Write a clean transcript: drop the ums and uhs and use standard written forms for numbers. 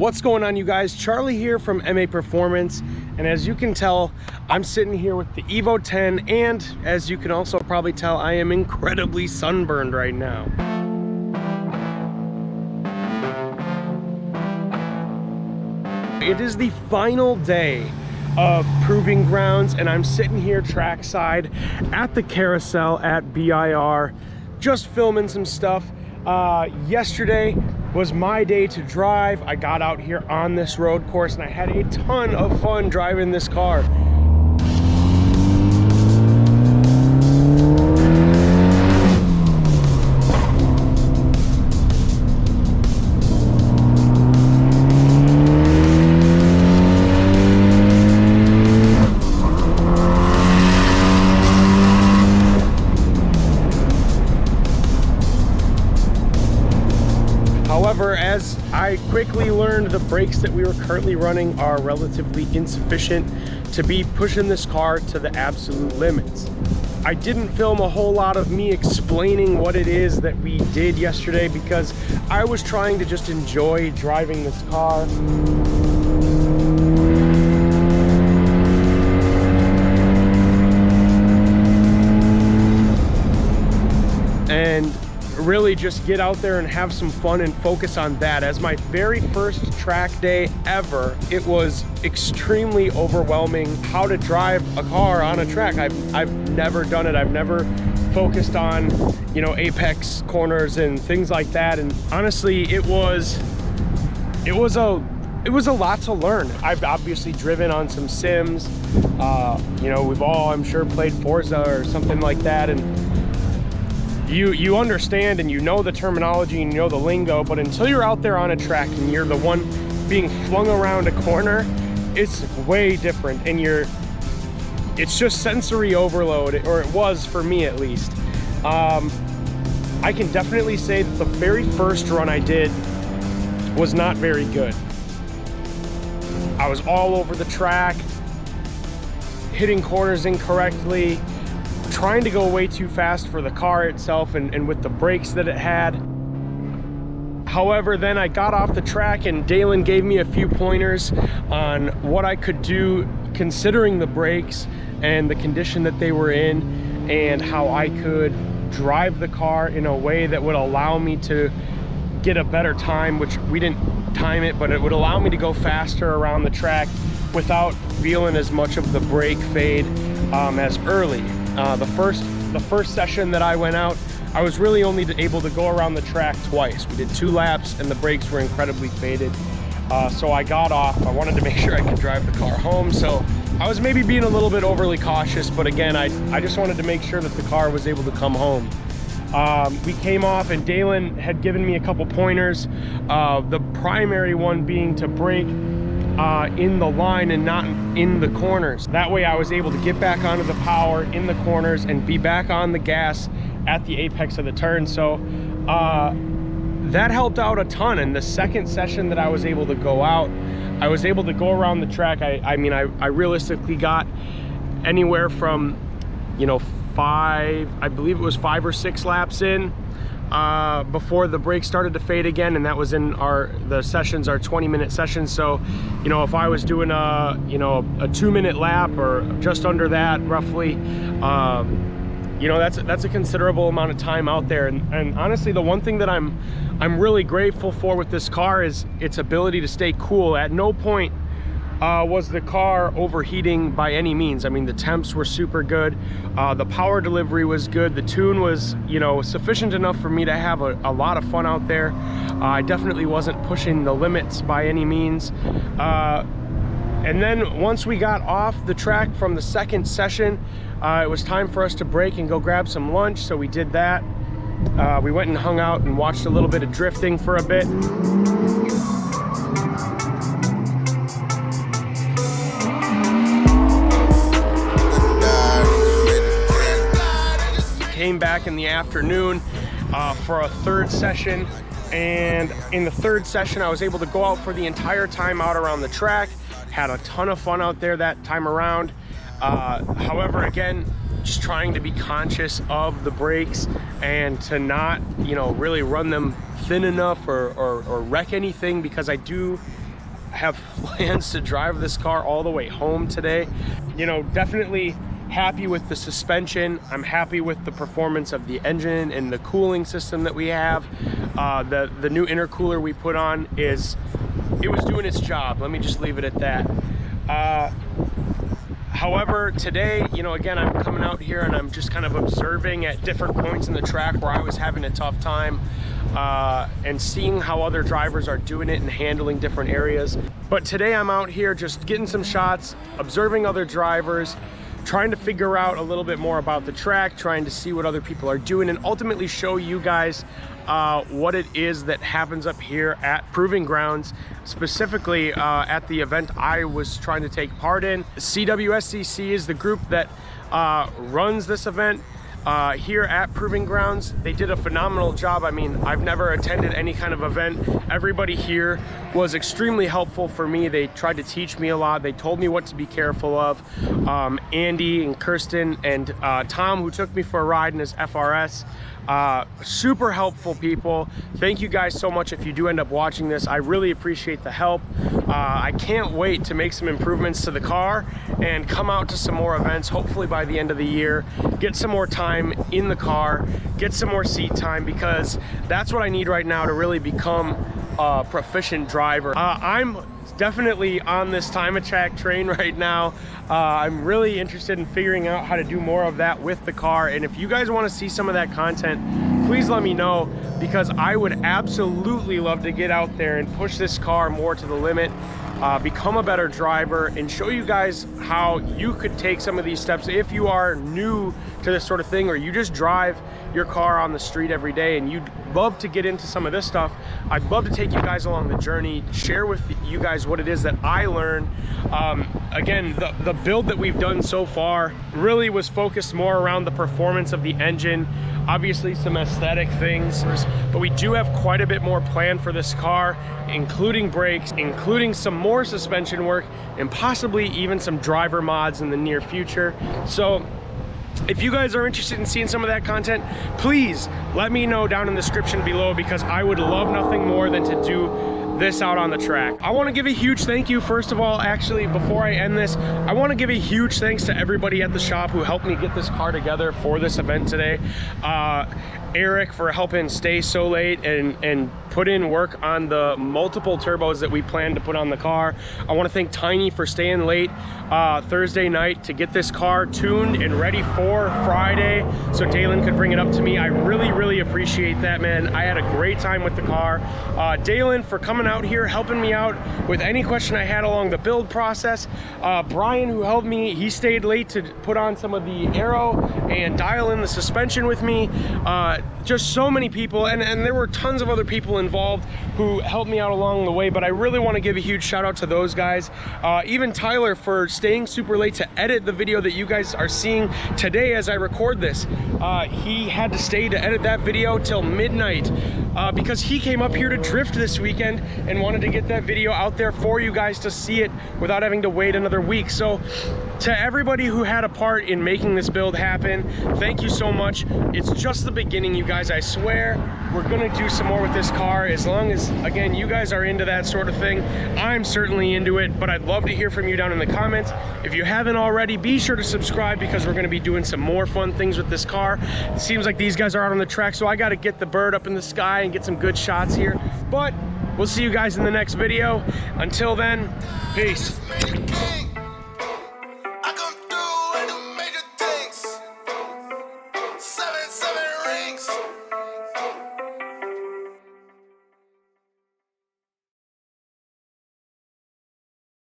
What's going on, you guys? Charlie here from MAPerformance, and as you can tell, I'm sitting here with the Evo 10, and as you can also probably tell, I am incredibly sunburned right now. It is the final day of proving grounds, and I'm sitting here trackside at the carousel at BIR, just filming some stuff. Yesterday was my day to drive. I got out here on this road course and I had a ton of fun driving this car. However, as I quickly learned, the brakes that we were currently running are relatively insufficient to be pushing this car to the absolute limits. I didn't film a whole lot of me explaining what it is that we did yesterday because I was trying to just enjoy driving this car. And really just get out there and have some fun and focus on that. As my very first track day ever, it was extremely overwhelming how to drive a car on a track. I've never done it. I've never focused on, you know, apex corners and things like that. And honestly, it was a lot to learn. I've obviously driven on some sims. You know, we've all, I'm sure, played Forza or something like that, and you understand and you know the terminology and you know the lingo, but until you're out there on a track and you're the one being flung around a corner, it's way different, and it's just sensory overload, or it was for me at least. I can definitely say that the very first run I did was not very good. I was all over the track, hitting corners incorrectly, trying to go way too fast for the car itself and with the brakes that it had. However, then I got off the track and Dalen gave me a few pointers on what I could do considering the brakes and the condition that they were in, and how I could drive the car in a way that would allow me to get a better time, which we didn't time it, but it would allow me to go faster around the track without feeling as much of the brake fade as early. The first session that I went out, I was really only able to go around the track twice. We did 2 laps and the brakes were incredibly faded. So I got off. I wanted to make sure I could drive the car home. So I was maybe being a little bit overly cautious, but again, I just wanted to make sure that the car was able to come home. We came off and Dalen had given me a couple pointers. The primary one being to brake in the line and not in the corners. That way I was able to get back onto the power in the corners and be back on the gas at the apex of the turn. So that helped out a ton. And the second session that I was able to go out, I was able to go around the track. I mean, I realistically got anywhere from, you know, I believe it was 5 or 6 laps in before the brakes started to fade again, and that was in the sessions are 20-minute sessions. So, you know, if I was doing a 2-minute lap or just under that roughly, you know, that's a considerable amount of time out there. And honestly, the one thing that I'm really grateful for with this car is its ability to stay cool. At no point was the car overheating by any means. I mean, the temps were super good. The power delivery was good. The tune was, you know, sufficient enough for me to have a lot of fun out there. I definitely wasn't pushing the limits by any means. And then once we got off the track from the second session, it was time for us to break and go grab some lunch. So we did that. We went and hung out and watched a little bit of drifting for a bit. Came back in the afternoon for a third session, and in the third session I was able to go out for the entire time out around the track. Had a ton of fun out there that time around. However, again, just trying to be conscious of the brakes and to not, you know, really run them thin enough or wreck anything, because I do have plans to drive this car all the way home today. You know, definitely happy with the suspension. I'm happy with the performance of the engine and the cooling system that we have. The new intercooler we put on it was doing its job. Let me just leave it at that. However, today, you know, again, I'm coming out here and I'm just kind of observing at different points in the track where I was having a tough time, and seeing how other drivers are doing it and handling different areas. But today I'm out here just getting some shots, observing other drivers, trying to figure out a little bit more about the track, trying to see what other people are doing, and ultimately show you guys what it is that happens up here at Proving Grounds, specifically at the event I was trying to take part in. CWSCC is the group that runs this event here at Proving Grounds. They did a phenomenal job. I mean, I've never attended any kind of event. Everybody here was extremely helpful for me. They tried to teach me a lot. They told me what to be careful of. Andy and Kirsten and Tom, who took me for a ride in his FRS, super helpful people. Thank you guys so much if you do end up watching this. I really appreciate the help. I can't wait to make some improvements to the car and come out to some more events, hopefully by the end of the year, get some more time in the car, get some more seat time, because that's what I need right now to really become a proficient driver. I'm definitely on this time attack train right now. I'm really interested in figuring out how to do more of that with the car, and if you guys want to see some of that content, please let me know, because I would absolutely love to get out there and push this car more to the limit, become a better driver, and show you guys how you could take some of these steps if you are new to this sort of thing, or you just drive your car on the street every day and you'd love to get into some of this stuff. I'd love to take you guys along the journey, share with you guys what it is that I learned. Again, the build that we've done so far really was focused more around the performance of the engine, obviously some aesthetic things, but we do have quite a bit more planned for this car, including brakes, including some more suspension work, and possibly even some driver mods in the near future. So if you guys are interested in seeing some of that content, please let me know down in the description below, because I would love nothing more than to do this out on the track. I want to give a huge thank you, first of all, actually, before I end this, I want to give a huge thanks to everybody at the shop who helped me get this car together for this event today. Eric for helping stay so late and put in work on the multiple turbos that we plan to put on the car. I want to thank Tiny for staying late Thursday night to get this car tuned and ready for Friday so Dalen could bring it up to me. I really appreciate that, man. I had a great time with the car. Dalen for coming out here, helping me out with any question I had along the build process. Brian, who helped me, he stayed late to put on some of the aero and dial in the suspension with me. Just so many people, and there were tons of other people involved who helped me out along the way, but I really want to give a huge shout out to those guys. Even Tyler for staying super late to edit the video that you guys are seeing today as I record this. He had to stay to edit that video till midnight because he came up here to drift this weekend and wanted to get that video out there for you guys to see it without having to wait another week. So to everybody who had a part in making this build happen, thank you so much. It's just the beginning, you guys. I swear we're gonna do some more with this car, as long as, again, you guys are into that sort of thing. I'm certainly into it, but I'd love to hear from you down in the comments. If you haven't already, be sure to subscribe, because we're gonna be doing some more fun things with this car. It seems like these guys are out on the track, so I gotta get the bird up in the sky and get some good shots here. But we'll see you guys in the next video. Until then, peace.